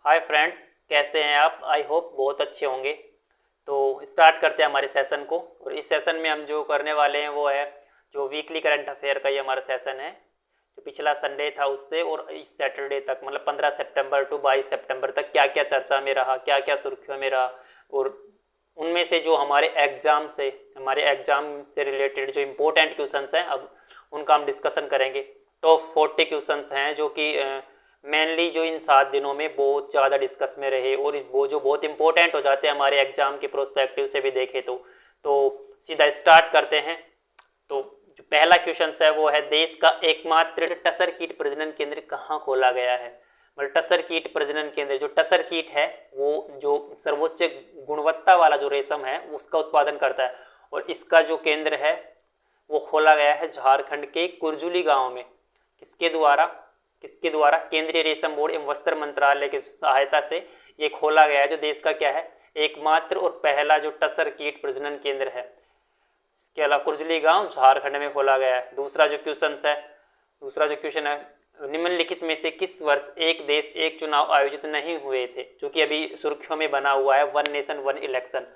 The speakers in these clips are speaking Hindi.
हाय फ्रेंड्स, कैसे हैं आप? आई होप बहुत अच्छे होंगे। तो स्टार्ट करते हैं हमारे सेशन को। और इस सेशन में हम जो करने वाले हैं वो है जो वीकली करंट अफेयर का ये हमारा सेशन है, जो पिछला संडे था उससे और इस सैटरडे तक, मतलब 15 सितंबर टू 22 सितंबर तक क्या क्या चर्चा में रहा, क्या क्या सुर्खियों में रहा, और उनमें से जो हमारे एग्जाम से रिलेटेड जो इम्पोर्टेंट क्वेश्चंस हैं अब उनका हम डिस्कशन करेंगे। टॉप 40 क्वेश्चंस हैं जो कि मेनली जो इन 7 दिनों में बहुत ज़्यादा डिस्कस में रहे और वो जो बहुत इंपॉर्टेंट हो जाते हैं हमारे एग्जाम के प्रोस्पेक्टिव से भी देखें तो सीधा स्टार्ट करते हैं। तो जो पहला क्वेश्चन है वो है, देश का एकमात्र टसर कीट प्रजनन केंद्र कहाँ खोला गया है? मतलब टसर कीट प्रजनन केंद्र, जो टसर कीट है वो जो सर्वोच्च गुणवत्ता वाला जो रेशम है उसका उत्पादन करता है, और इसका जो केंद्र है वो खोला गया है झारखंड के कुरजुली गांव में। किसके द्वारा? केंद्रीय रेशम बोर्ड एवं वस्त्र मंत्रालय की सहायता से ये खोला गया है, जो देश का क्या है, एकमात्र और पहला जो टसर कीट प्रजनन केंद्र है। इसके अलावा कुरजुली गांव झारखंड में खोला गया है। दूसरा जो क्वेश्चन है, निम्नलिखित में से किस वर्ष एक देश एक चुनाव आयोजित नहीं हुए थे? जो कि अभी सुर्खियों में बना हुआ है, वन नेशन वन इलेक्शन।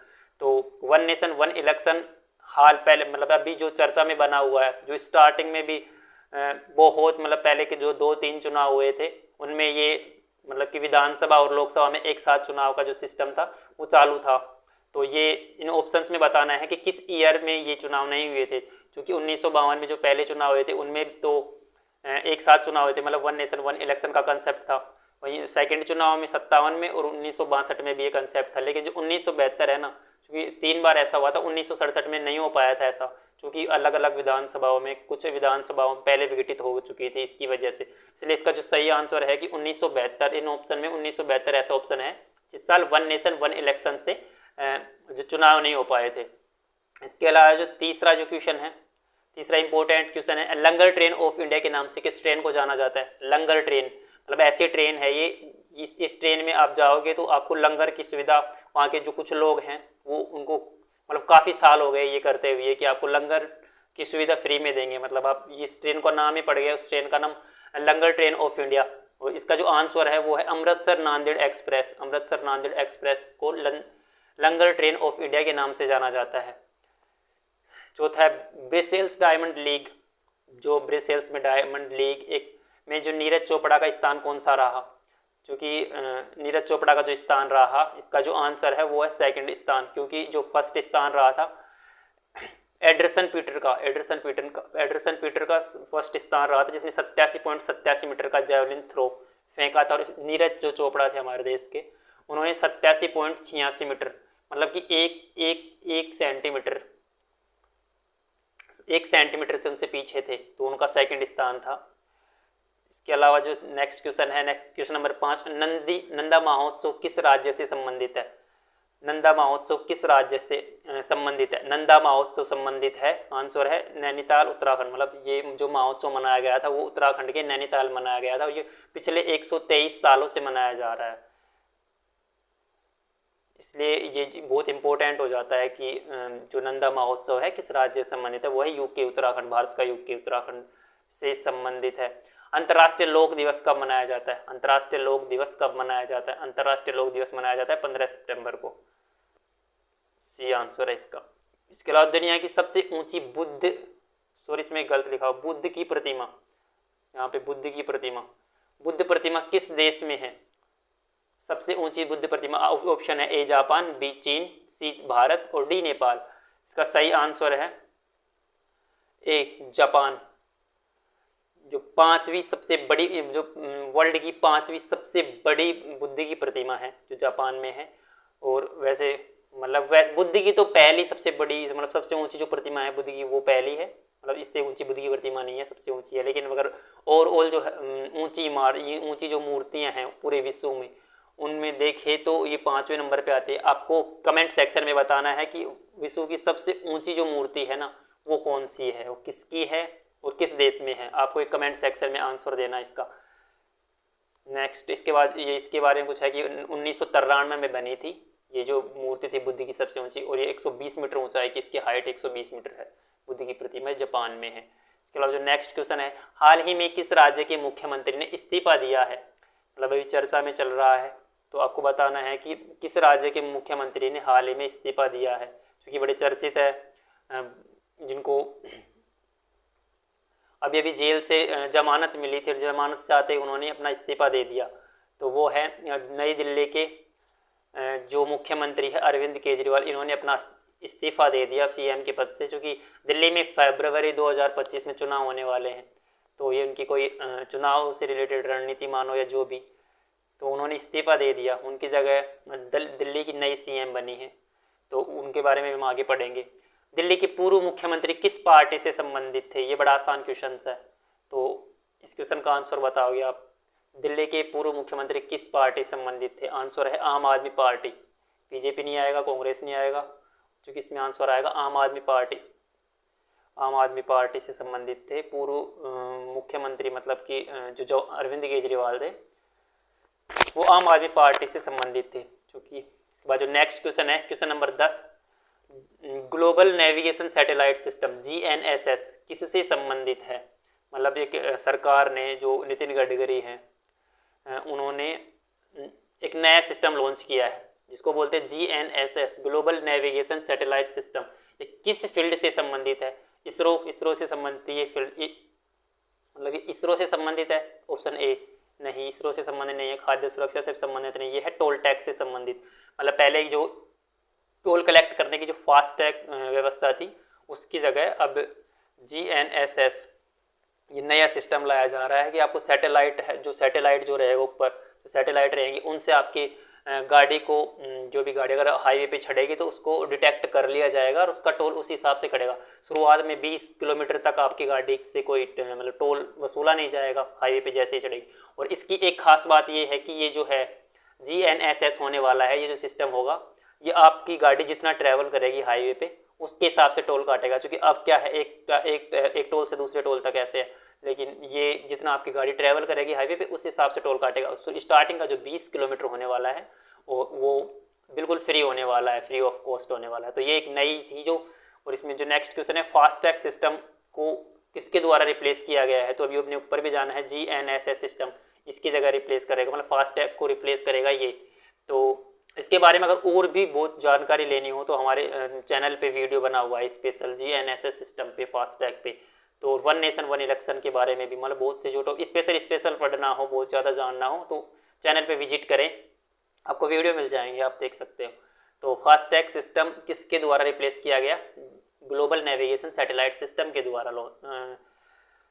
तो वन नेशन वन इलेक्शन हाल पहले, मतलब अभी जो चर्चा में बना हुआ है, जो स्टार्टिंग में भी बहुत मतलब पहले के जो 2-3 चुनाव हुए थे उनमें ये मतलब कि विधानसभा और लोकसभा में एक साथ चुनाव का जो सिस्टम था वो चालू था। तो ये इन ऑप्शंस में बताना है कि किस ईयर में ये चुनाव नहीं हुए थे, क्योंकि 1952 में जो पहले चुनाव हुए थे उनमें तो एक साथ चुनाव हुए थे, मतलब वन नेशन वन इलेक्शन का कंसेप्ट था। वहीं सेकंड चुनाव में 57 में और 1962 में भी ये कंसेप्ट था। लेकिन जो 1972 है ना, क्योंकि 3 बार ऐसा हुआ था, 1967 में नहीं हो पाया था ऐसा, क्योंकि अलग अलग विधानसभाओं में कुछ विधानसभाओं में पहले विघटित हो चुकी थी इसकी वजह से। इसलिए इसका जो सही आंसर है कि 1972, इन ऑप्शन में 1972 ऐसा ऑप्शन है जिस साल वन नेशन वन इलेक्शन से जो चुनाव नहीं हो पाए थे। इसके अलावा जो तीसरा इंपॉर्टेंट क्वेश्चन है, लंगर ट्रेन ऑफ इंडिया के नाम से किस ट्रेन को जाना जाता है? लंगर ट्रेन मतलब ऐसी ट्रेन है ये, इस ट्रेन में आप जाओगे तो आपको लंगर की सुविधा, वहाँ के जो कुछ लोग हैं वो उनको मतलब काफ़ी साल हो गए ये करते हुए कि आपको लंगर की सुविधा फ्री में देंगे। मतलब आप इस ट्रेन का नाम ही पड़ गया, उस ट्रेन का नाम लंगर ट्रेन ऑफ इंडिया। और इसका जो आंसर है वो है अमृतसर नांदेड़ एक्सप्रेस। अमृतसर नांदेड़ एक्सप्रेस को लंगर ट्रेन ऑफ इंडिया के नाम से जाना जाता है। चौथा है ब्रसेल्स डायमंड लीग। जो ब्रसेल्स में डायमंड लीग एक में जो नीरज चोपड़ा का स्थान कौन सा रहा? क्योंकि नीरज चोपड़ा का जो स्थान रहा, इसका जो आंसर है वो है सेकंड स्थान, क्योंकि जो फर्स्ट स्थान रहा था एडरसन पीटर का फर्स्ट स्थान रहा था, जिसने 87.87 मीटर का जैवलिन थ्रो फेंका था। और नीरज जो चोपड़ा थे हमारे देश के, उन्होंने 87.86 मीटर, मतलब कि एक सेंटीमीटर से उनसे पीछे थे, तो उनका सेकंड स्थान था। इसके अलावा जो नेक्स्ट क्वेश्चन है, क्वेश्चन नंबर 5, नंदा महोत्सव किस राज्य से संबंधित है? नंदा महोत्सव किस राज्य से संबंधित है? नंदा महोत्सव संबंधित है, आंसर है नैनीताल उत्तराखंड। मतलब ये जो महोत्सव मनाया गया था वो उत्तराखंड के नैनीताल मनाया गया था, और ये पिछले 123 सालों से मनाया जा रहा है। इसलिए ये बहुत इंपॉर्टेंट हो जाता है कि जो नंदा महोत्सव है किस राज्य से संबंधित है, वो है यूके उत्तराखंड, भारत का यूके उत्तराखंड से संबंधित है। अंतर्राष्ट्रीय लोक दिवस कब मनाया जाता है? अंतर्राष्ट्रीय लोक दिवस कब मनाया जाता है? अंतर्राष्ट्रीय लोक दिवस मनाया जाता है 15 सितंबर को। सी आंसर है इसका। इसके अलावा दुनिया की सबसे ऊंची इसमें गलत लिखा हो, बुद्ध की प्रतिमा, यहाँ पे बुद्ध प्रतिमा किस देश में है? सबसे ऊंची बुद्ध प्रतिमा, ऑप्शन है ए जापान, बी चीन, सी भारत और डी नेपाल। इसका सही आंसर है ए जापान। जो 5वीं सबसे बड़ी, जो वर्ल्ड की 5वीं सबसे बड़ी बुद्ध की प्रतिमा है जो जापान में है। और वैसे बुद्ध की तो पहली सबसे बड़ी, मतलब सबसे ऊंची जो प्रतिमा है बुद्ध की वो पहली है, मतलब इससे ऊंची बुद्ध की प्रतिमा नहीं है, सबसे ऊंची है। लेकिन अगर ओवरऑल जो ऊंची जो मूर्तियां हैं पूरे विश्व में, उनमें देखे तो ये 5वें नंबर पे आती है। आपको कमेंट सेक्शन में बताना है कि विश्व की सबसे ऊंची जो मूर्ति है ना वो कौन सी है, वो किसकी है और किस देश में है। आपको एक कमेंट सेक्शन में आंसर देना इसका। नेक्स्ट इसके बाद ये इसके बारे में कुछ है कि 1993 में बनी थी ये जो मूर्ति थी बुद्ध की सबसे ऊंची, और ये 120 मीटर ऊंचाई की इसकी हाइट 120 मीटर है। बुद्ध की प्रतिमा जापान में है। इसके अलावा जो नेक्स्ट क्वेश्चन है, हाल ही में किस राज्य के मुख्यमंत्री ने इस्तीफा दिया है? मतलब अभी चर्चा में चल रहा है तो आपको बताना है कि किस राज्य के मुख्यमंत्री ने हाल ही में इस्तीफा दिया है, क्योंकि बड़े चर्चित है, जिनको अभी अभी जेल से जमानत मिली थी, जमानत से आते ही उन्होंने अपना इस्तीफा दे दिया। तो वो है नई दिल्ली के जो मुख्यमंत्री है अरविंद केजरीवाल, इन्होंने अपना इस्तीफा दे दिया सीएम के पद से, क्योंकि दिल्ली में फरवरी 2025 में चुनाव होने वाले हैं। तो ये उनकी कोई चुनाव से रिलेटेड रणनीति मानो या जो भी, तो उन्होंने इस्तीफा दे दिया। उनकी जगह दिल्ली की नई सीएम बनी है, तो उनके बारे में हम आगे पढ़ेंगे। दिल्ली के पूर्व मुख्यमंत्री किस पार्टी से संबंधित थे? ये बड़ा आसान क्वेश्चन है, तो इस क्वेश्चन का आंसर बताओगे आप। दिल्ली के पूर्व मुख्यमंत्री किस पार्टी से संबंधित थे? आंसर है आम आदमी पार्टी। बीजेपी नहीं आएगा, कांग्रेस नहीं आएगा, क्योंकि इसमें आंसर आएगा आम आदमी पार्टी। आम आदमी पार्टी से संबंधित थे पूर्व मुख्यमंत्री, मतलब कि जो अरविंद केजरीवाल थे वो आम आदमी पार्टी से संबंधित थे। चूँकि इसके बाद जो नेक्स्ट क्वेश्चन है, question number 10, global navigation satellite system GNSS किससे संबंधित है? मतलब एक सरकार ने, जो नितिन गडकरी हैं, उन्होंने एक नया सिस्टम लॉन्च किया है जिसको बोलते हैं GNSS, global navigation satellite system. ये किस फील्ड से संबंधित है? इसरो से संबंधित ये फील्ड, मतलब इसरो से संबंधित है? ऑप्शन ए नहीं, इसरो से संबंधित नहीं है। खाद्य सुरक्षा से संबंधित नहीं, ये है टोल टैक्स से संबंधित। मतलब पहले जो टोल कलेक्ट करने की जो फास्टैग व्यवस्था थी उसकी जगह अब GNSS ये नया सिस्टम लाया जा रहा है कि आपको सैटेलाइट है, जो सैटेलाइट जो रहेगा ऊपर, जो सैटेलाइट रहेंगी उनसे आपकी गाड़ी को, जो भी गाड़ी अगर हाईवे पे चढ़ेगी तो उसको डिटेक्ट कर लिया जाएगा और उसका टोल उस हिसाब से कटेगा। शुरुआत में 20 किलोमीटर तक आपकी गाड़ी से कोई मतलब टोल वसूला नहीं जाएगा हाईवे पे जैसे ही चढ़ेगी। और इसकी एक खास बात ये है कि ये जो है GNSS होने वाला है, ये जो सिस्टम होगा ये आपकी गाड़ी जितना ट्रैवल करेगी हाईवे पे उसके हिसाब से टोल काटेगा। क्योंकि अब क्या है, एक टोल से दूसरे टोल तक ऐसे है, लेकिन ये जितना आपकी गाड़ी ट्रैवल करेगी हाईवे पे उस हिसाब से टोल काटेगा। स्टार्टिंग का जो 20 किलोमीटर होने वाला है वो बिल्कुल फ्री होने वाला है, फ्री ऑफ कॉस्ट होने वाला है। तो ये एक नई थी जो, और इसमें जो नेक्स्ट क्वेश्चन है, फास्टैग सिस्टम को किसके द्वारा रिप्लेस किया गया है? तो अभी अपने ऊपर भी जाना है, GNSS सिस्टम इसकी जगह रिप्लेस करेगा, मतलब फास्टैग को रिप्लेस करेगा ये। तो इसके बारे में अगर और भी बहुत जानकारी लेनी हो तो हमारे चैनल पे वीडियो बना हुआ है स्पेशल GNSS सिस्टम पे, फास्टैग पे। तो वन नेशन वन इलेक्शन के बारे में भी, मतलब बहुत से जो तो स्पेशल पढ़ना हो, बहुत ज़्यादा जानना हो तो चैनल पे विजिट करें, आपको वीडियो मिल जाएंगे, आप देख सकते हो। तो फास्टैग सिस्टम किसके द्वारा रिप्लेस किया गया? ग्लोबल नेविगेशन सैटेलाइट सिस्टम के द्वारा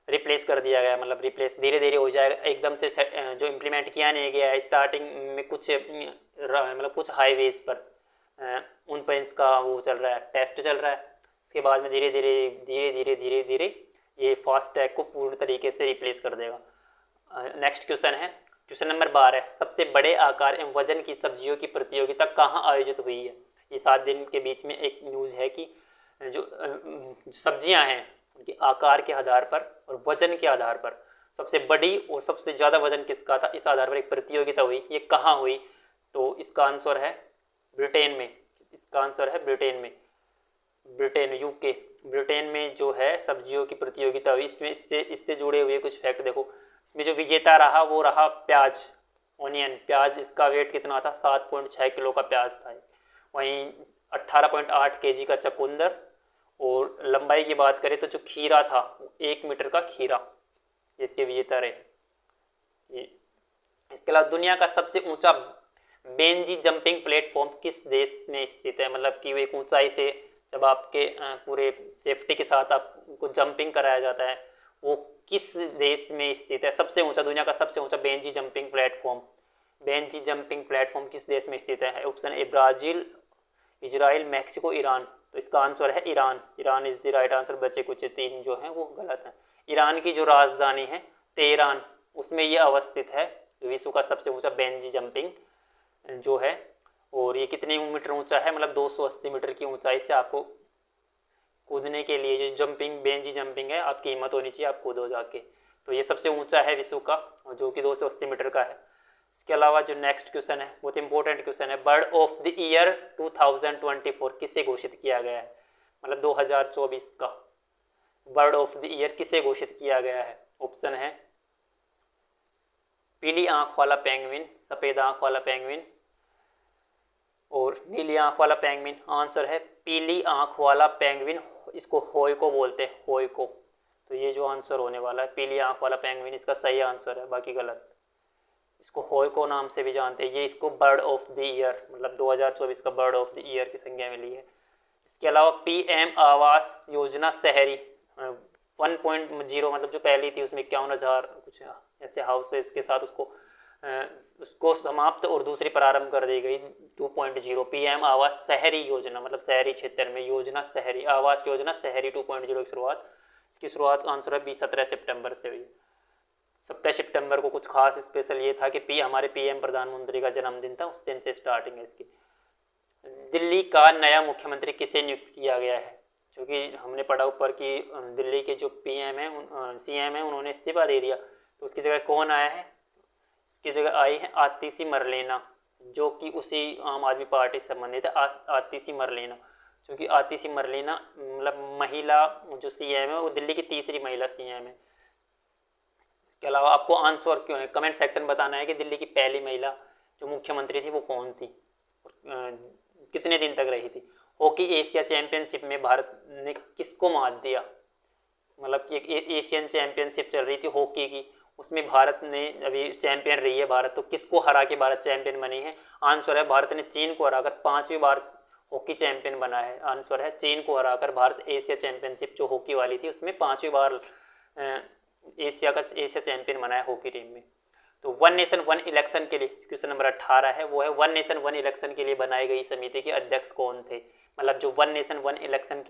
रिप्लेस कर दिया गया। मतलब रिप्लेस धीरे धीरे हो जाएगा, एकदम से जो इम्प्लीमेंट किया नहीं गया है। स्टार्टिंग में कुछ मतलब कुछ हाईवेज पर उन पर इसका वो चल रहा है, टेस्ट चल रहा है। इसके बाद में धीरे धीरे ये फास्टैग को पूर्ण तरीके से रिप्लेस कर देगा। नेक्स्ट क्वेश्चन है, क्वेश्चन नंबर 12, सबसे बड़े आकार एवं वजन की सब्जियों की प्रतियोगिता कहाँ आयोजित हुई है? ये 7 दिन के बीच में एक न्यूज़ है कि जो सब्जियां हैं उनके आकार के आधार पर और वजन के आधार पर सबसे बड़ी और सबसे ज़्यादा वजन किसका था, इस आधार पर एक प्रतियोगिता हुई। ये कहाँ हुई? तो इसका आंसर है ब्रिटेन में। इसका आंसर है ब्रिटेन में, ब्रिटेन UK, ब्रिटेन में जो है सब्जियों की प्रतियोगिता हुई। इसमें इससे जुड़े हुए कुछ फैक्ट देखो। इसमें जो विजेता रहा वो रहा प्याज, ऑनियन, प्याज। इसका वेट कितना था? 7.6 किलो का प्याज था। वहीं 18.8 kg का चुकंदर। और लंबाई की बात करें तो जो खीरा था 1 मीटर का खीरा, इसके विजेता रहे। इसके अलावा दुनिया का सबसे ऊंचा बेंजी जंपिंग प्लेटफॉर्म किस देश में स्थित है? मतलब कि वो एक ऊंचाई से जब आपके पूरे सेफ्टी के साथ आपको जंपिंग कराया जाता है, वो किस देश में स्थित है? सबसे ऊंचा, दुनिया का सबसे ऊंचा बेंजी जंपिंग प्लेटफॉर्म किस देश में स्थित है? Option A Brazil, Israel, Mexico, Iran. तो इसका आंसर है Iran. Iran is the right answer. बचे कुछ 3 जो हैं वो गलत हैं। ईरान की जो राजधानी है तेहरान, उसमें ये अवस्थित है, जो विश्व का सबसे ऊंचा बेंजी जंपिंग जो है। और ये कितने मीटर ऊंचा है? मतलब 280 मीटर की ऊंचाई से आपको कूदने के लिए जो बेंजी जंपिंग है, आपकी हिम्मत होनी चाहिए, आप कूदो जाके। तो ये सबसे ऊंचा है विश्व का, जो कि 280 मीटर का है। इसके अलावा जो नेक्स्ट क्वेश्चन है बहुत इंपॉर्टेंट क्वेश्चन है, बर्ड ऑफ द ईयर 2024 किसे घोषित किया गया है? मतलब 2024 का बर्ड ऑफ द ईयर किसे घोषित किया गया है? ऑप्शन है पीली आंख वाला पेंगुइन, सफ़ेद आँख वाला पेंगुइन और नीली आँख वाला पेंगुइन। आंसर है पीली आँख वाला पेंगुइन, इसको होइको बोलते हैं, होइको। तो ये जो आंसर होने वाला है पीली आँख वाला पेंगुइन, इसका सही आंसर है, बाकी गलत। इसको होइको नाम से भी जानते हैं। ये इसको बर्ड ऑफ द ईयर, मतलब 2024 का बर्ड ऑफ द ईयर की संज्ञा मिली है। इसके अलावा पीएम आवास योजना शहरी 1.0 मतलब जो पहली थी उसमें 51,000 कुछ ऐसे हाउसेस के साथ उसको समाप्त और दूसरी प्रारंभ कर दी गई 2.0। पीएम आवास शहरी योजना मतलब शहरी क्षेत्र में योजना, शहरी आवास योजना शहरी 2.0 की शुरुआत। इसकी शुरुआत आंसर है 17 सितंबर से हुई। 17 सितंबर को कुछ खास स्पेशल ये था कि हमारे पीएम प्रधानमंत्री का जन्मदिन था, उस दिन से स्टार्टिंग है इसकी। दिल्ली का नया मुख्यमंत्री किसे नियुक्त किया गया है? क्योंकि हमने पढ़ा ऊपर कि दिल्ली के जो पीएम है सीएम है उन्होंने इस्तीफा दे दिया, तो उसकी जगह कौन आया है? इसकी जगह आई है आतिशी मरलेना, जो कि उसी आम आदमी पार्टी से संबंधित है। आतिशी मरलेना, क्योंकि आतिशी मरलेना मतलब महिला जो सीएम है वो दिल्ली की तीसरी महिला सीएम है। इसके अलावा आपको आंसर क्यों है कमेंट सेक्शन बताना है कि दिल्ली की पहली महिला जो मुख्यमंत्री थी वो कौन थी, कितने दिन तक रही थी। हॉकी एशिया चैंपियनशिप में भारत ने किसको मात दिया? मतलब कि एक एशियन चैंपियनशिप चल रही थी हॉकी की, उसमें भारत ने अभी चैंपियन रही है भारत, तो किसको हरा के भारत चैंपियन बनी है? आंसर है भारत ने चीन को हराकर 5वीं बार हॉकी चैंपियन बना है। आंसर है चीन को हराकर भारत एशिया चैंपियनशिप जो हॉकी वाली थी उसमें 5वीं बार एशिया चैंपियन बना है हॉकी टीम में। तो वन नेशन वन इलेक्शन के लिए क्वेश्चन नंबर 18 है, वो है वन नेशन वन इलेक्शन के लिए बनाई गई समिति के अध्यक्ष कौन थे? मतलब जो वन नेशन वन इलेक्शन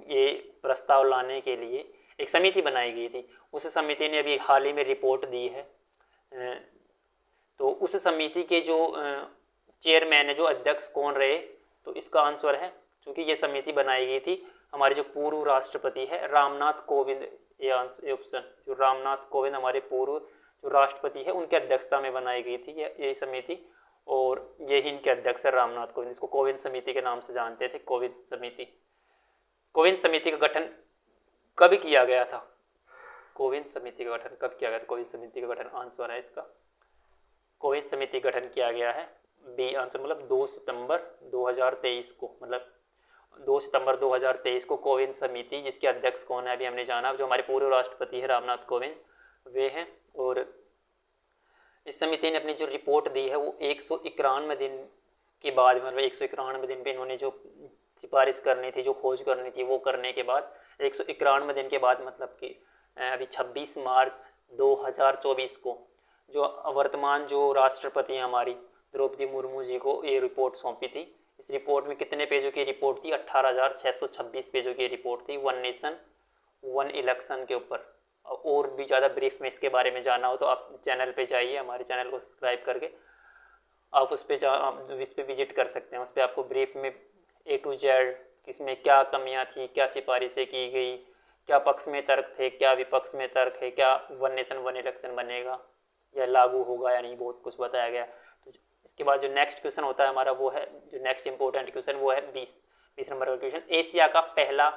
ये प्रस्ताव लाने के लिए एक समिति बनाई गई थी, उस समिति ने अभी हाल ही में रिपोर्ट दी है। तो उस समिति के जो चेयरमैन है, जो अध्यक्ष कौन रहे? तो इसका आंसर है, चूँकि ये समिति बनाई गई थी हमारे जो पूर्व राष्ट्रपति है रामनाथ कोविंद, ये ऑप्शन जो रामनाथ कोविंद हमारे पूर्व जो राष्ट्रपति है उनके अध्यक्षता में बनाई गई थी ये समिति, और यही इनके अध्यक्ष है रामनाथ कोविंद। इसको कोविंद समिति के नाम से जानते थे, कोविंद समिति। कोविंद समिति का गठन कब किया गया था? कोविंद समिति का गठन कब किया गया था? कोविंद समिति का गठन आंसर है इसका, कोविंद समिति गठन किया गया है बी आंसर, मतलब 2 सितंबर 2023 को, मतलब 2 सितंबर 2023 को कोविंद समिति, जिसके अध्यक्ष कौन है अभी हमने जाना, जो हमारे पूर्व राष्ट्रपति है रामनाथ कोविंद, वे हैं। और इस समिति ने अपनी जो रिपोर्ट दी है वो 191 दिन के बाद, मतलब 191 दिन पे इन्होंने जो सिफारिश करनी थी, जो खोज करनी थी, वो करने के बाद 191 दिन के बाद, मतलब कि अभी 26 मार्च 2024 को जो वर्तमान जो राष्ट्रपति हैं हमारी द्रौपदी मुर्मू जी को ये रिपोर्ट सौंपी थी। इस रिपोर्ट में कितने पेजों की रिपोर्ट थी? 18,626 पेजों की रिपोर्ट थी वन नेशन वन इलेक्शन के ऊपर। और भी ज़्यादा ब्रीफ में इसके बारे में जानना हो तो आप चैनल पे जाइए, हमारे चैनल को सब्सक्राइब करके आप उस पर विजिट कर सकते हैं। उस पर आपको ब्रीफ में A to Z किसमें क्या कमियां थी, क्या सिफारिशें की गई, क्या पक्ष में तर्क थे, क्या विपक्ष में तर्क है, क्या वन नेशन वन इलेक्शन बनेगा या लागू होगा या नहीं, बहुत कुछ बताया गया। तो इसके बाद जो नेक्स्ट क्वेश्चन होता है हमारा वो है, जो नेक्स्ट इंपॉर्टेंट क्वेश्चन वो है 20 नंबर का क्वेश्चन। एशिया का पहला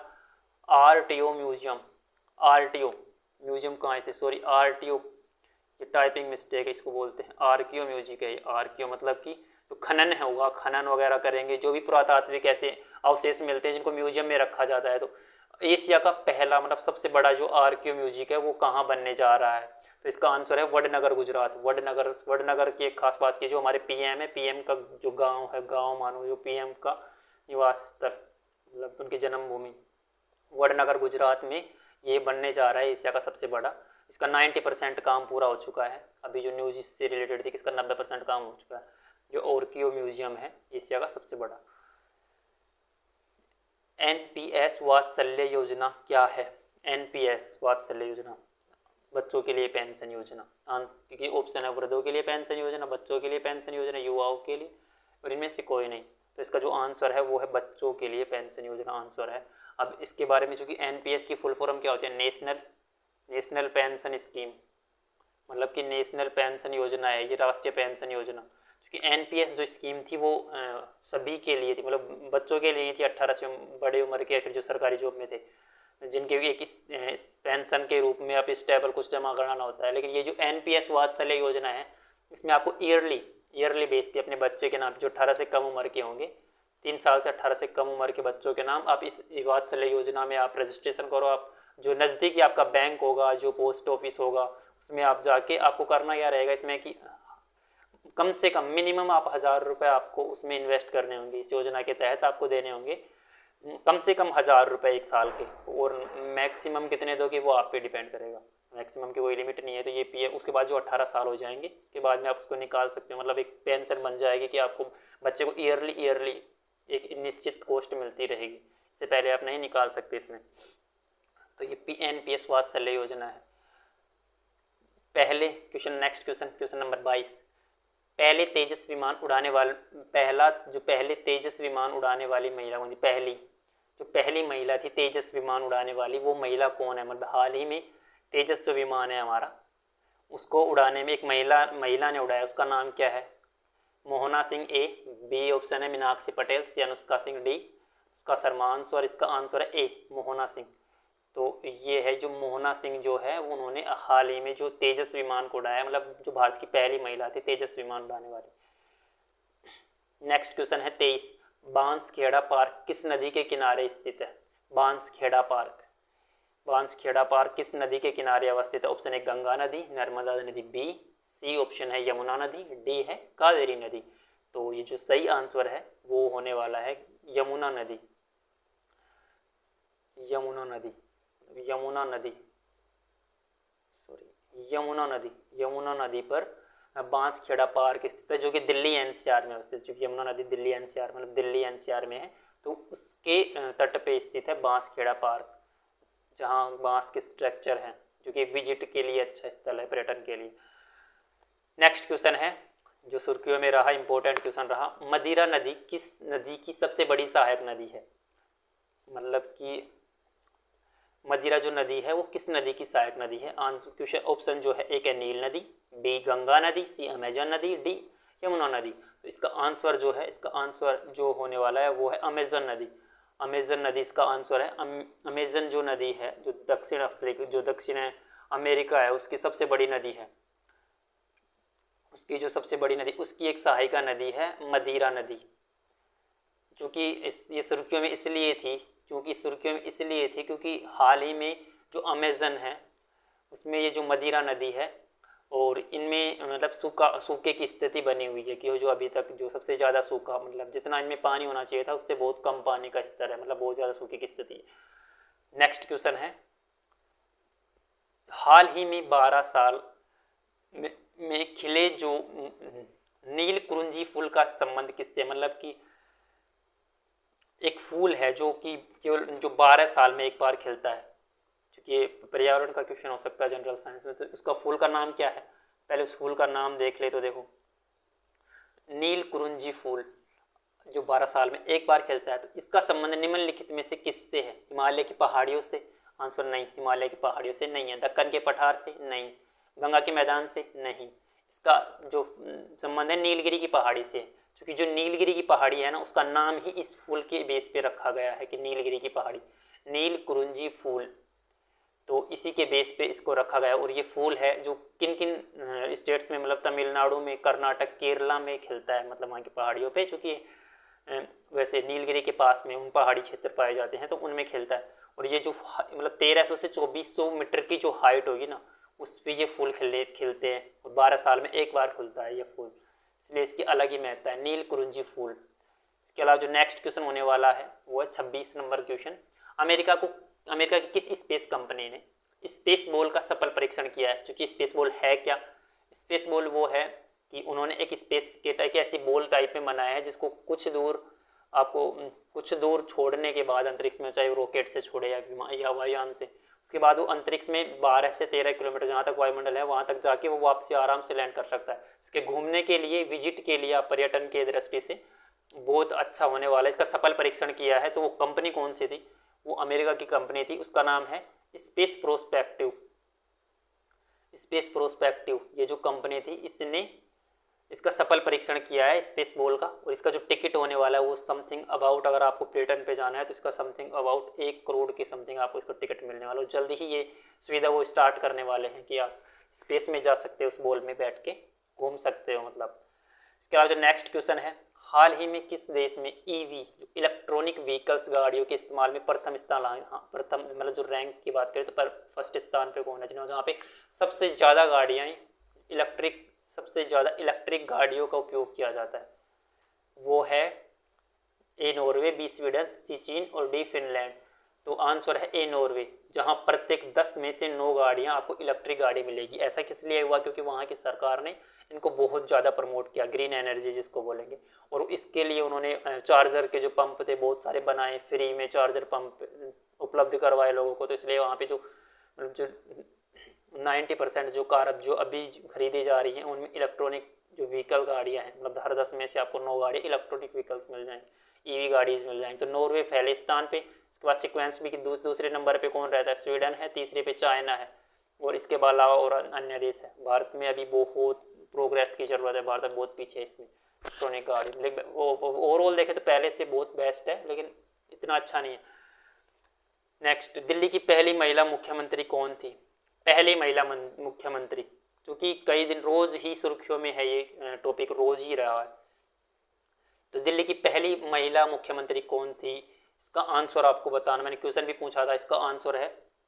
RTO म्यूजियम, RTO म्यूजियम कहाँ से, सॉरी RTO, ये टाइपिंग मिस्टेक है, इसको बोलते हैं आर्कियो म्यूजिक है। आर्कियो मतलब कि तो खनन है होगा, खनन वगैरह करेंगे, जो भी पुरातात्विक ऐसे अवशेष मिलते हैं जिनको म्यूजियम में रखा जाता है। तो एशिया का पहला मतलब सबसे बड़ा जो आर्कियो म्यूजिक है वो कहाँ बनने जा रहा है? तो इसका आंसर है वडनगर गुजरात। वडनगर की एक खास बात की, जो हमारे PM है, PM का जो गाँव है, गाँव मानो जो PM का निवास स्थल, मतलब उनकी जन्मभूमि वडनगर गुजरात में ये बनने जा रहा है एशिया का सबसे बड़ा। इसका 90% काम पूरा हो चुका है। अभी जो न्यूज इससे रिलेटेड थी इसका 90% काम हो चुका है। जो आर्कियो म्यूजियम है एशिया का सबसे बड़ा। NPS वात्सल्य योजना क्या है? NPS वात्सल्य योजना बच्चों के लिए पेंशन योजना, क्योंकि ऑप्शन है वृद्धों के लिए पेंशन योजना, बच्चों के लिए पेंशन योजना, युवाओं के लिए, और इनमें से कोई नहीं। तो इसका जो आंसर है वो है बच्चों के लिए पेंशन योजना आंसर है। अब इसके बारे में चूँकि NPS की फुल फॉर्म क्या होती है? नेशनल पेंशन स्कीम, मतलब कि नेशनल पेंशन योजना है ये, राष्ट्रीय पेंशन योजना। क्योंकि NPS जो स्कीम थी वो सभी के लिए थी, मतलब बच्चों के लिए थी 18 से बड़े उम्र के, फिर जो सरकारी जॉब में थे, जिनके एक पेंशन के रूप में आप स्टेबल कुछ जमा कराना होता है। लेकिन ये जो NPS वात्सल्य योजना है इसमें आपको ईयरली ईयरली बेस पे अपने बच्चे के नाम जो 18 से कम उम्र के होंगे, 3 साल से 18 से कम उम्र के बच्चों के नाम आप इस वात्सल्य योजना में आप रजिस्ट्रेशन करो। आप जो नज़दीकी आपका बैंक होगा, जो पोस्ट ऑफिस होगा, उसमें आप जाके आपको करना क्या रहेगा इसमें कि कम से कम मिनिमम आप 1000 रुपये आपको उसमें इन्वेस्ट करने होंगे। इस योजना के तहत आपको देने होंगे कम से कम 1000 रुपये 1 साल के, और मैक्सिमम कितने दोगे वो आप पे डिपेंड करेगा। मैक्सिमम की कोई लिमिट नहीं है। तो ये पी एफ उसके बाद जो 18 साल हो जाएंगे उसके बाद में आप उसको निकाल सकते हो। मतलब एक पेंशन बन जाएगी कि आपको बच्चे को ईयरली एक निश्चित कॉस्ट मिलती रहेगी। इससे पहले आप नहीं निकाल सकते इसमें। तो ये PNPS वात्सल्य योजना है। पहले क्वेश्चन, नेक्स्ट क्वेश्चन नंबर 22। पहले तेजस विमान उड़ाने वाले पहले तेजस विमान उड़ाने वाली महिला कौन थी? पहली महिला थी तेजस विमान उड़ाने वाली, वो महिला कौन है? मतलब हाल ही में तेजस जो विमान है हमारा, उसको उड़ाने में एक महिला ने उड़ाया, उसका नाम क्या है? मोहना सिंह ए, बी ऑप्शन है मीनाक्षी पटेल, सी अनुष्का सिंह, डी उसका शर्मा आंसर। इसका आंसर है ए, मोहना सिंह। तो ये है जो मोहना सिंह जो है उन्होंने हाल ही में जो तेजस विमान को उड़ाया, मतलब जो भारत की पहली महिला थी तेजस विमान उड़ाने वाली। नेक्स्ट क्वेश्चन है 23। बांसखेड़ा पार्क किस नदी के किनारे स्थित है? बांसखेड़ा पार्क किस नदी के किनारे अवस्थित है? ऑप्शन है गंगा नदी, नर्मदा नदी, बी, सी ऑप्शन है यमुना नदी, डी है कावेरी नदी। तो ये जो सही आंसर है वो होने वाला है यमुना नदी। यमुना नदी पर बांसखेड़ा पार्क स्थित है, जो कि दिल्ली NCR में स्थित है। चूँकि यमुना नदी दिल्ली NCR मतलब दिल्ली NCR में है, तो उसके तट पे स्थित है बांसखेड़ा पार्क, जहाँ बांस के स्ट्रक्चर हैं, जो कि विजिट के लिए अच्छा स्थल है, पर्यटन के लिए। नेक्स्ट क्वेश्चन है जो सुर्खियों में रहा, इंपॉर्टेंट क्वेश्चन रहा। मदिरा नदी किस नदी की सबसे बड़ी सहायक नदी है? मतलब कि मदिरा जो नदी है वो किस नदी की सहायक नदी है? आंसर क्वेश्चन ऑप्शन जो है, एक है नील नदी, बी गंगा नदी, सी अमेजन नदी, डी यमुना नदी। तो इसका आंसर जो होने वाला है वो है अमेजन नदी। अमेजन नदी इसका आंसर है। अमेजन जो नदी है जो दक्षिण अमेरिका है उसकी सबसे बड़ी नदी है, उसकी जो सबसे बड़ी नदी उसकी एक सहायिका नदी है मदिरा नदी। चूँकि ये सुर्खियों में इसलिए थी क्योंकि हाल ही में जो अमेजन है उसमें ये जो मदिरा नदी है, और इनमें मतलब सूखे की स्थिति बनी हुई है कि जो अभी तक जो सबसे ज़्यादा सूखा, मतलब जितना इनमें पानी होना चाहिए था उससे बहुत कम पानी का स्तर है, मतलब बहुत ज़्यादा सूखे की स्थिति है। नेक्स्ट क्वेश्चन है, हाल ही में 12 साल में खिले जो नील कुरुंजी फूल का संबंध किससे? मतलब कि एक फूल है जो कि केवल जो 12 साल में एक बार खिलता है। क्योंकि ये पर्यावरण का क्वेश्चन हो सकता है जनरल साइंस में, तो उसका फूल का नाम क्या है? पहले उस फूल का नाम देख ले। तो देखो, नील कुरुंजी फूल जो 12 साल में एक बार खिलता है, तो इसका संबंध निम्नलिखित में से किससे है? हिमालय की पहाड़ियों से? आंसर नहीं, हिमालय की पहाड़ियों से नहीं है। दक्कन के पठार से? नहीं। गंगा के मैदान से? नहीं। इसका जो संबंध है नीलगिरी की पहाड़ी से, क्योंकि जो नीलगिरी की पहाड़ी है ना उसका नाम ही इस फूल के बेस पे रखा गया है कि नीलगिरी की पहाड़ी, नील कुरुंजी फूल, तो इसी के बेस पे इसको रखा गया। और ये फूल है जो किन किन स्टेट्स में, मतलब तमिलनाडु में, कर्नाटक, केरला में खिलता है, मतलब वहाँ की पहाड़ियों पे, चूँकि वैसे नीलगिरी के पास में उन पहाड़ी क्षेत्र पाए जाते हैं तो उनमें खिलता है। और ये जो मतलब 1300 से 2400 मीटर की जो हाइट होगी ना उस पर ये फूल खिलते हैं, और 12 साल में एक बार खुलता है ये फूल, इसलिए इसकी अलग ही महत्ता है, नील कुरुंजी फूल। इसके अलावा जो नेक्स्ट क्वेश्चन होने वाला है वो है 26 नंबर क्वेश्चन। अमेरिका की किस स्पेस कंपनी ने स्पेस बॉल का सफल परीक्षण किया है? क्योंकि स्पेस बॉल है क्या? स्पेस बॉल वो है कि उन्होंने एक स्पेस के टाइप ऐसी बॉल टाइप में बनाया है जिसको कुछ दूर छोड़ने के बाद अंतरिक्ष में, चाहे वो रॉकेट से छोड़े या वायुयान से, उसके बाद वो अंतरिक्ष में 12 से 13 किलोमीटर जहाँ तक वायुमंडल है वहाँ तक जाके वो वापसी आराम से लैंड कर सकता है। उसके घूमने के लिए, विजिट के लिए, पर्यटन के दृष्टि से बहुत अच्छा होने वाला है। इसका सफल परीक्षण किया है। तो वो कंपनी कौन सी थी? वो अमेरिका की कंपनी थी, उसका नाम है स्पेस प्रोस्पेक्टिव। ये जो कंपनी थी इसने इसका सफल परीक्षण किया है स्पेस बॉल का। और इसका जो टिकट होने वाला है वो समथिंग अबाउट, अगर आपको पर्यटन पे जाना है तो इसका समथिंग अबाउट 1 करोड़ की समथिंग आपको इसका टिकट मिलने वाला है। जल्दी ही ये सुविधा वो स्टार्ट करने वाले हैं कि आप स्पेस में जा सकते हो, उस बॉल में बैठ के घूम सकते हो मतलब। इसके अलावा जो नेक्स्ट क्वेश्चन है, हाल ही में किस देश में ईवी जो इलेक्ट्रॉनिक व्हीकल्स गाड़ियों के इस्तेमाल में प्रथम स्थान लाए? हाँ, प्रथम मतलब जो रैंक की बात करें तो पर फर्स्ट स्थान पे कौन है जिन्होंने, जहाँ पे सबसे ज़्यादा गाड़ियाँ सबसे ज़्यादा इलेक्ट्रिक गाड़ियों का उपयोग किया जाता है, वो है ए नॉर्वे, बी स्वीडन, सी चीन और डी फिनलैंड। तो आंसर है ए नॉर्वे, जहां प्रत्येक 10 में से 9 गाड़ियां आपको इलेक्ट्रिक गाड़ी मिलेगी। ऐसा किस लिए हुआ? क्योंकि वहां की सरकार ने इनको बहुत ज़्यादा प्रमोट किया, ग्रीन एनर्जी जिसको बोलेंगे, और इसके लिए उन्होंने चार्जर के जो पंप थे बहुत सारे बनाए, फ्री में चार्जर पंप उपलब्ध करवाए लोगों को। तो इसलिए वहाँ पे जो 90% जो कार अब जो अभी खरीदी जा रही हैं उनमें इलेक्ट्रॉनिक जो व्हीकल गाड़ियाँ हैं, मतलब हर 10 में से आपको 9 गाड़ी इलेक्ट्रॉनिक व्हीकल्स मिल जाएंगे, ईवी गाड़ीज मिल जाएंगी। तो नॉर्वे पहले स्थान पे, इसके बाद सिक्वेंस भी कि दूसरे नंबर पे कौन रहता है? स्वीडन है, तीसरे पे चाइना है, और इसके अलावा और अन्य देश है। भारत में अभी बहुत प्रोग्रेस की ज़रूरत है, भारत बहुत पीछे है इसमें इलेक्ट्रॉनिक गाड़ी, लेकिन ओवरऑल देखें तो पहले से बहुत बेस्ट है, लेकिन इतना अच्छा नहीं है। नेक्स्ट, दिल्ली की पहली महिला मुख्यमंत्री कौन थी? पहली महिला मुख्यमंत्री, क्योंकि कई दिन रोज ही सुर्खियों में है, ये टॉपिक रोज ही रहा है। तो दिल्ली की पहली महिला मुख्यमंत्री कौन थी? इसका आंसर आपको बताना, मैंने क्वेश्चन भी पूछा था, इसका आंसर है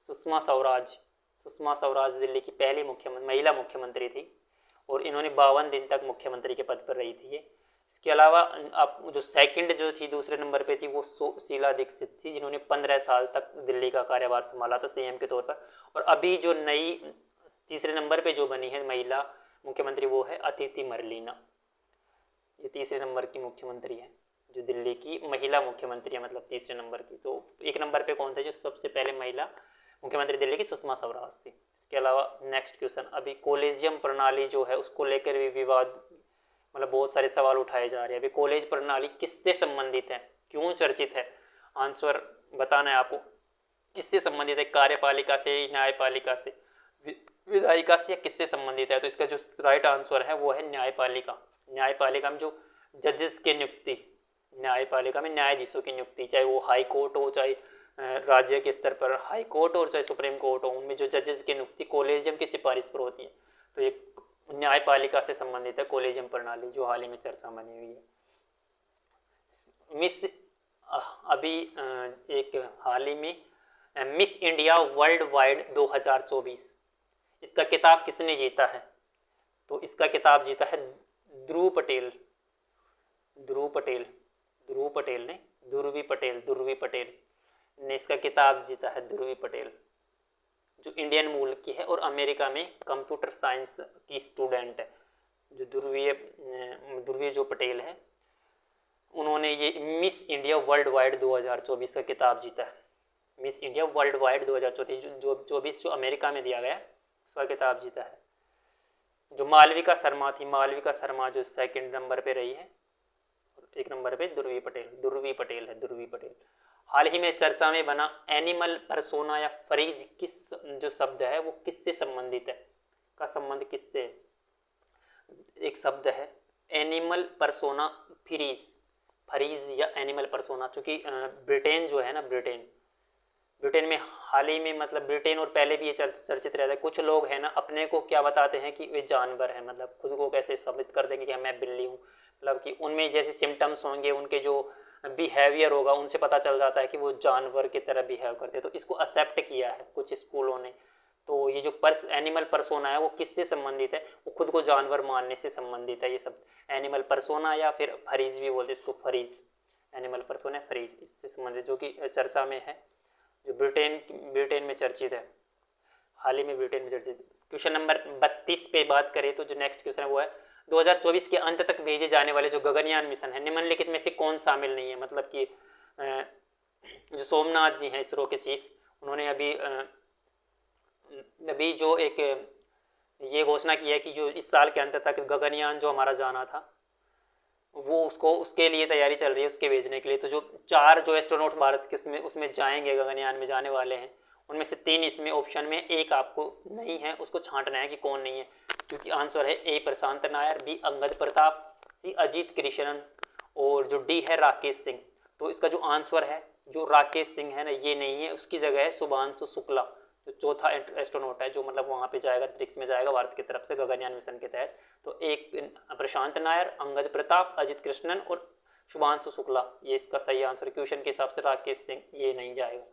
सुषमा स्वराज। सुषमा स्वराज दिल्ली की पहली महिला मुख्यमंत्री थी, और इन्होंने 52 दिन तक मुख्यमंत्री के पद पर रही थी ये। इसके अलावा आप जो सेकंड जो थी दूसरे नंबर पे थी वो शीला दीक्षित थी, जिन्होंने 15 साल तक दिल्ली का कार्यभार संभाला था सीएम के तौर पर। और अभी जो नई तीसरे नंबर पे जो बनी है महिला मुख्यमंत्री वो है अदिति मरलेना, ये तीसरे नंबर की मुख्यमंत्री है जो दिल्ली की महिला मुख्यमंत्री है, मतलब तीसरे नंबर की। तो एक नंबर पे कौन थे जो सबसे पहले महिला मुख्यमंत्री दिल्ली की? सुषमा स्वराज थी। इसके अलावा नेक्स्ट क्वेश्चन, अभी कॉलेजियम प्रणाली जो है उसको लेकर भी विवाद, मतलब बहुत सारे सवाल उठाए जा रहे हैं। अभी कॉलेज प्रणाली किससे संबंधित है, क्यों चर्चित है? आंसर बताना है आपको, किससे संबंधित है? कार्यपालिका से, न्यायपालिका से, विधायिका से, या किससे संबंधित है? तो इसका जो राइट आंसर है वो है न्यायपालिका। न्यायपालिका में जो जजेस की नियुक्ति, न्यायपालिका में न्यायाधीशों की नियुक्ति, चाहे वो हाई कोर्ट हो, चाहे राज्य के स्तर पर हाई कोर्ट हो, चाहे सुप्रीम कोर्ट हो, उनमें जो जजेस की नियुक्ति कॉलेजियम की सिफारिश पर होती है। तो ये न्यायपालिका से संबंधित है कॉलेजियम प्रणाली, जो हाल ही में चर्चा बनी हुई है। मिस अभी एक हाल ही में मिस इंडिया वर्ल्ड वाइड 2024, इसका खिताब किसने जीता है? तो इसका खिताब जीता है ध्रुव पटेल ने इसका खिताब जीता है। ध्रुवी पटेल जो इंडियन मूल की है और अमेरिका में कंप्यूटर साइंस की स्टूडेंट है। जो ध्रुवी जो पटेल है, उन्होंने ये मिस इंडिया वर्ल्ड वाइड 2024 का खिताब जीता है। मिस इंडिया वर्ल्ड वाइड 2024 जो अमेरिका में दिया गया उसका खिताब जीता है। जो मालविका शर्मा थी, मालविका शर्मा जो सेकंड नंबर पे रही है, एक नंबर पे ध्रुवी पटेल। हाल ही में चर्चा में बना एनिमल पर्सोना या फरीज किस जो शब्द है वो किससे संबंधित है? का संबंध किससे? एक शब्द है एनिमल पर्सोना, फरीज या एनिमल पर्सोना, चूँकि ब्रिटेन जो है ना, ब्रिटेन में हाल ही में, मतलब ब्रिटेन और पहले भी ये चर्चित रहता है। कुछ लोग हैं ना अपने को क्या बताते हैं कि वे जानवर हैं, मतलब खुद को कैसे साबित कर देंगे कि मैं बिल्ली हूँ, मतलब कि उनमें जैसे सिम्टम्स होंगे, उनके जो बिहेवियर होगा उनसे पता चल जाता है कि वो जानवर की तरह बिहेव करते हैं। तो इसको एक्सेप्ट किया है कुछ स्कूलों ने। तो ये जो एनिमल पर्सोना है वो किससे संबंधित है? वो खुद को जानवर मानने से संबंधित है। ये सब एनिमल पर्सोना या फिर फरीज भी बोलते हैं इसको, फरीज, एनिमल पर्सोना फरीज, इससे संबंधित जो कि चर्चा में है, जो ब्रिटेन में चर्चित है, हाल ही में ब्रिटेन में चर्चित। क्वेश्चन नंबर 32 पे बात करें तो जो नेक्स्ट क्वेश्चन है वो है 2024 के अंत तक भेजे जाने वाले जो गगनयान मिशन है, निम्नलिखित में से कौन शामिल नहीं है? मतलब कि जो सोमनाथ जी हैं इसरो के चीफ, उन्होंने अभी जो एक ये घोषणा की है कि जो इस साल के अंत तक गगनयान जो हमारा जाना था वो उसके लिए तैयारी चल रही है, उसके भेजने के लिए। तो जो 4 जो एस्ट्रोनॉट भारत के उसमें जाएंगे, गगनयान में जाने वाले हैं, उनमें से 3 इसमें ऑप्शन में, एक आपको नहीं है, उसको छांटना है कि कौन नहीं है। क्योंकि आंसर है ए प्रशांत नायर, बी अंगद प्रताप, सी अजीत कृष्णन, और जो डी है राकेश सिंह। तो इसका जो आंसर है, जो राकेश सिंह है ना, ये नहीं है, उसकी जगह है शुभांशु शुक्ला। जो चौथा एस्ट्रोनॉट है जो मतलब वहाँ पे जाएगा, अंतरिक्ष में जाएगा भारत की तरफ से गगनयान मिशन के तहत। तो एक प्रशांत नायर, अंगद प्रताप, अजित कृष्णन और शुभांशु शुक्ला, ये इसका सही आंसर। क्वेश्चन के हिसाब से राकेश सिंह ये नहीं जाएगा।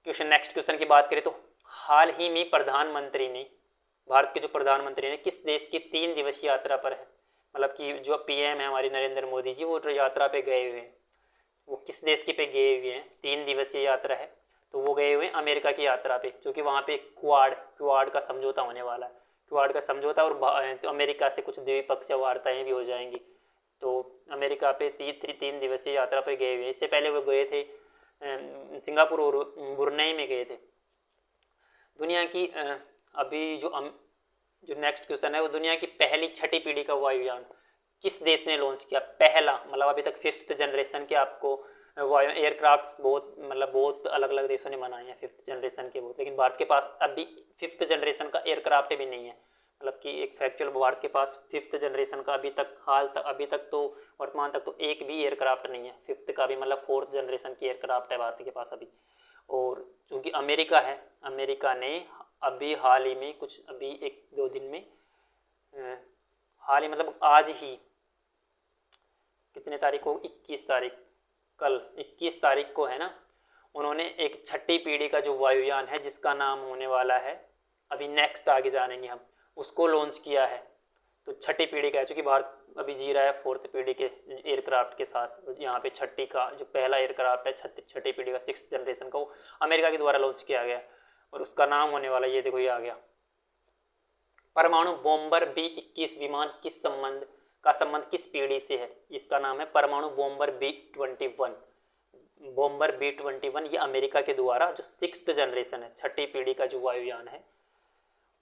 क्वेश्चन, नेक्स्ट क्वेश्चन की बात करें तो हाल ही में प्रधानमंत्री ने, भारत के जो प्रधानमंत्री ने किस देश की 3 दिवसीय यात्रा पर है, मतलब कि जो पीएम है हमारे नरेंद्र मोदी जी, वो यात्रा पे गए हुए हैं, वो किस देश के पे गए हुए हैं, 3 दिवसीय यात्रा है, तो वो गए हुए हैं अमेरिका की यात्रा पे, जो कि वहाँ पे क्वाड का समझौता होने वाला है। क्वाड का समझौता और तो अमेरिका से कुछ द्विपक्षीय वार्ताएं भी हो जाएंगी। तो अमेरिका पे 3 दिवसीय यात्रा पे गए हुए हैं। इससे पहले वो गए थे सिंगापुर और ब्रुनेई में गए थे। दुनिया की अभी जो नेक्स्ट क्वेश्चन है वो दुनिया की पहली 6ठी पीढ़ी का वायुयान किस देश ने लॉन्च किया? पहला, मतलब अभी तक 5th जनरेशन के आपको वायु एयरक्राफ्ट बहुत अलग अलग देशों ने बनाए हैं 5th जनरेशन के बहुत, लेकिन भारत के पास अभी 5th जनरेशन का एयरक्राफ्ट भी नहीं है। मतलब कि एक फैक्चुअल, भारत के पास 5th जनरेशन का अभी तक तो वर्तमान तक तो एक भी एयरक्राफ्ट नहीं है 5th का भी, मतलब 4th जनरेशन की एयरक्राफ्ट है भारत के पास अभी। और चूँकि अमेरिका है, अमेरिका ने अभी हाल ही में कुछ अभी 1-2 दिन में हाल ही मतलब आज ही कितने तारीख को, 21 तारीख, कल 21 तारीख को है ना, उन्होंने एक 6ठी पीढ़ी का जो वायुयान है जिसका नाम होने वाला है, अभी नेक्स्ट आगे जानेंगे हम, उसको लॉन्च किया है। तो 6ठी पीढ़ी का है, चूँकि भारत अभी जी रहा है 4th पीढ़ी के एयरक्राफ्ट के साथ, यहाँ पे 6ठी का जो पहला एयरक्राफ्ट है 6ठी पीढ़ी का 6th जनरेशन का, वो अमेरिका के द्वारा लॉन्च किया गया और उसका नाम होने वाला, ये देखो ये आ गया। परमाणु बॉम्बर B-21 विमान का संबंध किस पीढ़ी से है? इसका नाम है परमाणु बॉम्बर B-21। बॉम्बर B-21 ये अमेरिका के द्वारा जो 6th जनरेशन है, 6ठी पीढ़ी का जो वायुयान है,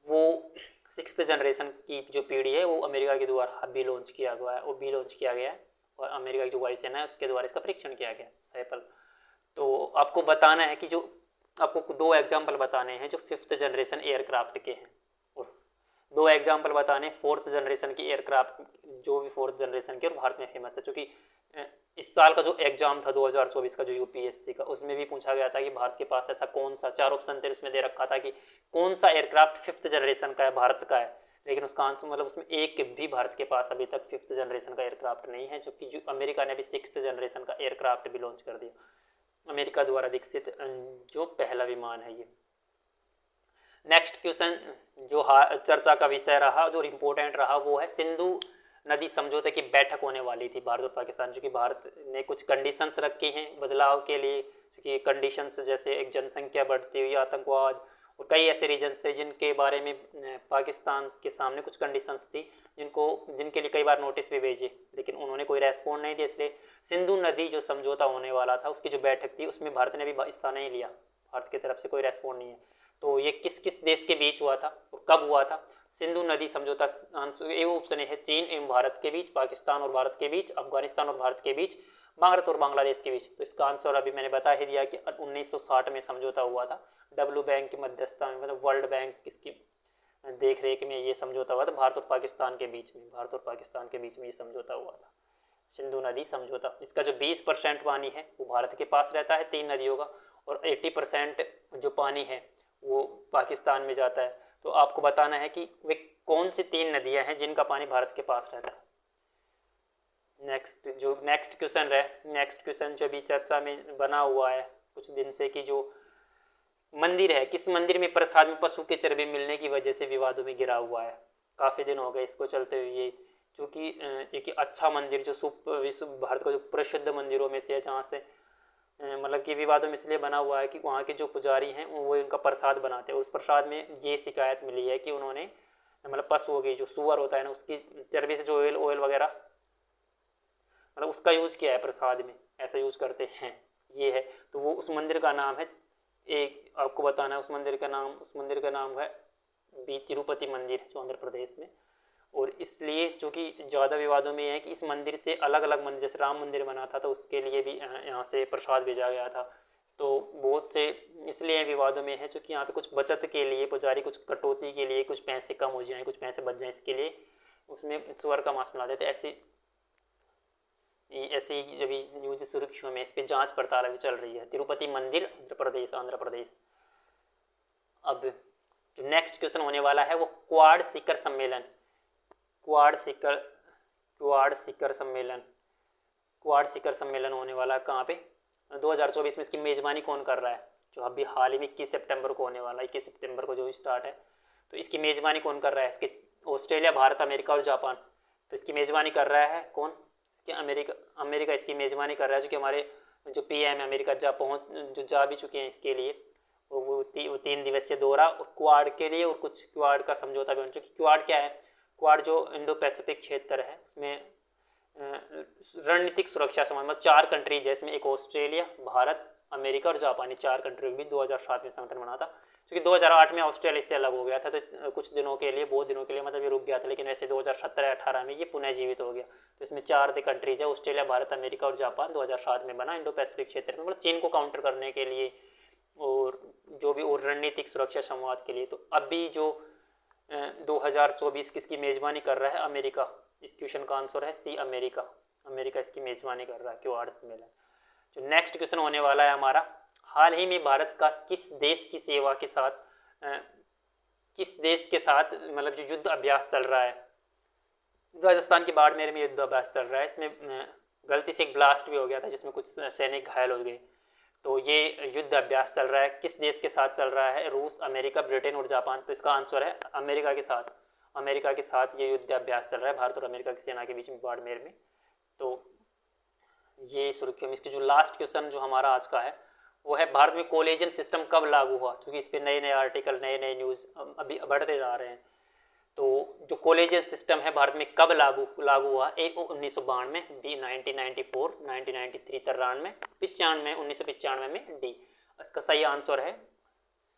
वो 6th जनरेशन की जो पीढ़ी है वो अमेरिका के द्वारा अभी लॉन्च किया गया है, वो भी लॉन्च किया गया है और अमेरिका की जो वायुसेना है उसके द्वारा इसका परीक्षण किया गया सैपल। तो आपको बताना है कि जो आपको 2 एग्जाम्पल बताने हैं जो 5th जनरेशन एयरक्राफ्ट के हैं, और 2 एग्जाम्पल बताने 4th जनरेशन की एयरक्राफ्ट जो भी 4th जनरेशन की और भारत में फेमस है। चूँकि इस साल का जो एग्जाम था 2024 का जो यूपीएससी का, उसमें भी पूछा गया था कि भारत के पास ऐसा कौन सा, 4 ऑप्शन थे उसमें दे रखा था कि कौन सा एयरक्राफ्ट 5th जनरेशन का है, भारत का है, लेकिन उसका आंसर मतलब उसमें एक भी भारत के पास अभी तक 5th जनरेशन का एयरक्राफ्ट नहीं है, जबकि जो अमेरिका ने अभी 6th जनरेशन का एयरक्राफ्ट भी लॉन्च कर दिया, अमेरिका द्वारा विकसित जो पहला विमान है ये। नेक्स्ट क्वेश्चन जो चर्चा का विषय रहा, जो इम्पोर्टेंट रहा, वो है सिंधु नदी समझौते की बैठक होने वाली थी भारत और पाकिस्तान, जो कि भारत ने कुछ कंडीशंस रखी हैं बदलाव के लिए, क्योंकि कंडीशंस जैसे एक जनसंख्या बढ़ती हुई, आतंकवाद और कई ऐसे रीजन थे जिनके बारे में पाकिस्तान के सामने कुछ कंडीशंस थी जिनके लिए कई बार नोटिस भी भेजे, लेकिन उन्होंने कोई रेस्पॉन्ड नहीं दिया। इसलिए सिंधु नदी जो समझौता होने वाला था उसकी जो बैठक थी उसमें भारत ने भी हिस्सा नहीं लिया, भारत की तरफ से कोई रेस्पॉन्ड नहीं है। तो ये किस किस देश के बीच हुआ था और कब हुआ था? सिंधु नदी समझौता ये ऑप्शन है चीन एवं भारत के बीच, पाकिस्तान और भारत के बीच, अफगानिस्तान और भारत के बीच, भारत और बांग्लादेश के बीच। तो इसका आंसर अभी मैंने बता ही दिया कि 1960 में समझौता हुआ था, डब्ल्यू बैंक की मध्यस्थता में, मतलब वर्ल्ड बैंक इसकी देख रेख में ये समझौता हुआ था भारत और पाकिस्तान के बीच में, भारत और पाकिस्तान के बीच में ये समझौता हुआ था, सिंधु नदी समझौता। इसका जो 20% पानी है वो भारत के पास रहता है 3 नदियों का, और 80% जो पानी है वो पाकिस्तान में जाता है। तो आपको बताना है कि वे कौन सी 3 नदियां हैं जिनका पानी भारत के पास रहता है। नेक्स्ट क्वेश्चन जो भी चर्चा में बना हुआ है कुछ दिन से, कि जो मंदिर है, किस मंदिर में प्रसाद में पशु के चर्बी मिलने की वजह से विवादों में घिरा हुआ है? काफ़ी दिन हो गए इसको चलते हुए, चूँकि एक अच्छा मंदिर जो विश्व भारत का जो प्रसिद्ध मंदिरों में से है, जहाँ से मतलब कि विवादों में इसलिए बना हुआ है कि वहाँ के जो पुजारी हैं वो इनका प्रसाद बनाते हैं, उस प्रसाद में ये शिकायत मिली है कि उन्होंने मतलब पशुओं की जो सुअर होता है ना उसकी चर्बी से जो ऑयल वगैरह मतलब उसका यूज़ किया है प्रसाद में, ऐसा यूज़ करते हैं, ये है। तो वो उस मंदिर का नाम है, एक आपको बताना है उस मंदिर का नाम है तिरुपति मंदिर, जो आंध्र प्रदेश में। और इसलिए चूँकि ज़्यादा विवादों में है कि इस मंदिर से अलग अलग मंदिर, जैसे राम मंदिर बना था तो उसके लिए भी यहाँ से प्रसाद भेजा गया था, तो बहुत से इसलिए विवादों में है क्योंकि यहाँ पे कुछ बचत के लिए पुजारी कुछ कटौती के लिए कुछ पैसे कम हो जाएँ, कुछ पैसे बच जाएँ, इसके लिए उसमें सुअर का मांस मिला देते। ऐसी जब न्यूज सुर्खियों में इस पर जाँच पड़ताल अभी चल रही है। तिरुपति मंदिर आंध्र प्रदेश। अब जो नेक्स्ट क्वेश्चन होने वाला है वो क्वाड शिखर सम्मेलन, क्वाड शिखर सम्मेलन होने वाला है कहाँ पे, 2024 में। इसकी मेज़बानी कौन कर रहा है, जो अभी हाल ही में 21 सितंबर को होने वाला है, 21 सितंबर को जो स्टार्ट है। तो इसकी मेज़बानी कौन कर रहा है, इसके ऑस्ट्रेलिया, भारत, अमेरिका और जापान। तो इसकी मेज़बानी कर रहा है कौन, इसके अमेरिका इसकी मेज़बानी कर रहा है, जो कि हमारे जो पीएम है अमेरिका जा भी चुके हैं इसके लिए। वो 3 दिवसीय दौरा और क्वाड के लिए, और कुछ क्वाड का समझौता भी बन चुका है। क्वाड क्या है, क्वाड जो इंडो पैसिफिक क्षेत्र है उसमें रणनीतिक सुरक्षा संबंध में 4 कंट्रीज है, इसमें एक ऑस्ट्रेलिया, भारत, अमेरिका और जापान, 4 कंट्री भी 2007 में संगठन बना था। क्योंकि 2008 में ऑस्ट्रेलिया इससे अलग हो गया था, तो कुछ दिनों के लिए, बहुत दिनों के लिए मतलब ये रुक गया था, लेकिन वैसे 2017-18 में ये पुनः जीवित हो गया। तो इसमें 4 कंट्रीज है, ऑस्ट्रेलिया, भारत, अमेरिका और जापान। 2007 में बना, इंडो पैसिफिक क्षेत्र में, मतलब चीन को काउंटर करने के लिए और जो भी और रणनीतिक सुरक्षा संवाद के लिए। तो अभी जो 2024 किसकी मेज़बानी कर रहा है, अमेरिका। इस क्वेश्चन का आंसर है सी, अमेरिका। अमेरिका इसकी मेज़बानी कर रहा है क्वाड सम्मेलन। जो नेक्स्ट क्वेश्चन होने वाला है हमारा, हाल ही में भारत का किस देश की सेवा के साथ मतलब जो युद्ध अभ्यास चल रहा है, राजस्थान की बाड़मेर में युद्ध अभ्यास चल रहा है। इसमें गलती से एक ब्लास्ट भी हो गया था जिसमें कुछ सैनिक घायल हो गए। तो ये युद्ध अभ्यास चल रहा है, किस देश के साथ चल रहा है, रूस, अमेरिका, ब्रिटेन और जापान। तो इसका आंसर है अमेरिका के साथ। अमेरिका के साथ ये युद्ध अभ्यास चल रहा है भारत और अमेरिका की सेना के बीच में बाड़मेर में। तो ये सुर्खियों में। इसकी जो लास्ट क्वेश्चन जो हमारा आज का है वो है, भारत में कॉलेजियम सिस्टम कब लागू हुआ, क्योंकि इस पर नए नए आर्टिकल, नए नए न्यूज़ अभी बढ़ते जा रहे हैं। तो जो कॉलेजियम सिस्टम है भारत में कब लागू हुआ, ए 1992, बी 1994, 1993 93, 95 1995 में, डी। इसका सही आंसर है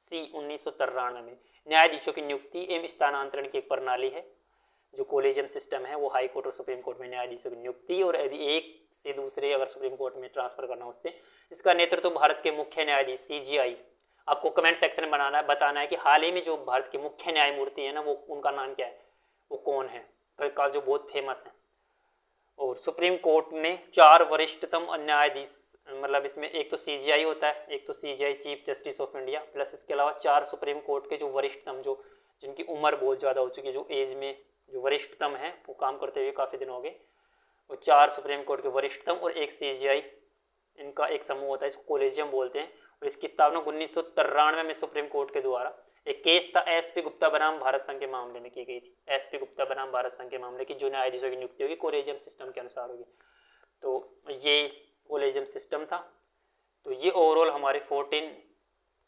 सी 1993 में। न्यायाधीशों की नियुक्ति एवं स्थानांतरण की एक प्रणाली है। जो कॉलेजियम सिस्टम है वो हाई कोर्ट और सुप्रीम कोर्ट में न्यायाधीशों की नियुक्ति, और यदि एक से दूसरे अगर सुप्रीम कोर्ट में ट्रांसफर करना उससे, इसका नेतृत्व भारत के मुख्य न्यायाधीश CJI। आपको कमेंट सेक्शन में बताना है कि हाल ही में जो भारत के मुख्य न्यायमूर्ति है ना, वो उनका नाम क्या है, वो कौन है, का जो बहुत फेमस है। और सुप्रीम कोर्ट में 4 वरिष्ठतम न्यायाधीश, मतलब इसमें एक तो CJI होता है, एक तो CJI chief justice of India, plus इसके अलावा 4 सुप्रीम कोर्ट के जो वरिष्ठतम, जो जिनकी उम्र बहुत ज़्यादा हो चुकी है, जो एज में जो वरिष्ठतम है, वो काम करते हुए काफ़ी दिन हो गए, वो 4 सुप्रीम कोर्ट के वरिष्ठतम और एक CJI, इनका एक समूह होता है, इसको कॉलेजियम बोलते हैं। और इसकी स्थापना 1993 में सुप्रीम कोर्ट के द्वारा एक केस था SP गुप्ता बनाम भारत संघ के मामले में की गई थी। SP गुप्ता बनाम भारत संघ के मामले की जो न्यायाधीशों की नियुक्ति होगी कॉलेजियम सिस्टम के अनुसार होगी। तो ये कॉलेजियम सिस्टम था। तो ये ओवरऑल हमारे 14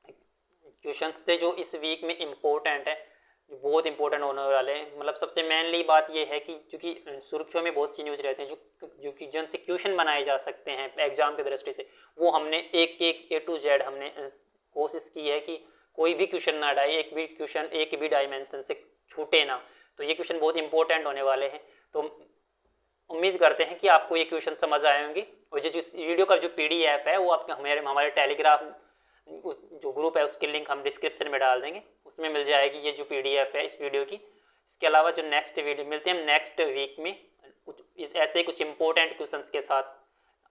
क्वेश्चंस थे जो इस वीक में इम्पोर्टेंट है, जो बहुत इंपॉर्टेंट होने वाले हैं। मतलब सबसे मेनली बात ये है कि चूँकि सुर्खियों में बहुत सी न्यूज़ रहते हैं जो कि जिनसे क्वेश्चन बनाए जा सकते हैं एग्जाम की दृष्टि से, वो हमने एक A to Z हमने कोशिश की है कि कोई भी क्वेश्चन ना हटाए, एक भी क्वेश्चन एक भी डायमेंशन से छूटे ना। तो ये क्वेश्चन बहुत इंपॉर्टेंट होने वाले हैं। तो उम्मीद करते हैं कि आपको ये क्वेश्चन समझ आए होंगे। और ये जो वीडियो का जो PDF है वो आपके हमारे टेलीग्राम जो ग्रुप है उसकी लिंक हम डिस्क्रिप्शन में डाल देंगे, उसमें मिल जाएगी ये जो PDF है इस वीडियो की। इसके अलावा जो नेक्स्ट वीडियो मिलते हैं नेक्स्ट वीक में कुछ ऐसे कुछ इंपॉर्टेंट क्वेश्चंस के साथ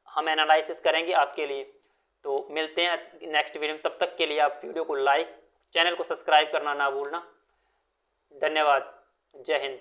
हम एनालिसिस करेंगे आपके लिए। तो मिलते हैं नेक्स्ट वीडियो में, तब तक के लिए आप वीडियो को लाइक, चैनल को सब्सक्राइब करना ना भूलना। धन्यवाद। जय हिंद।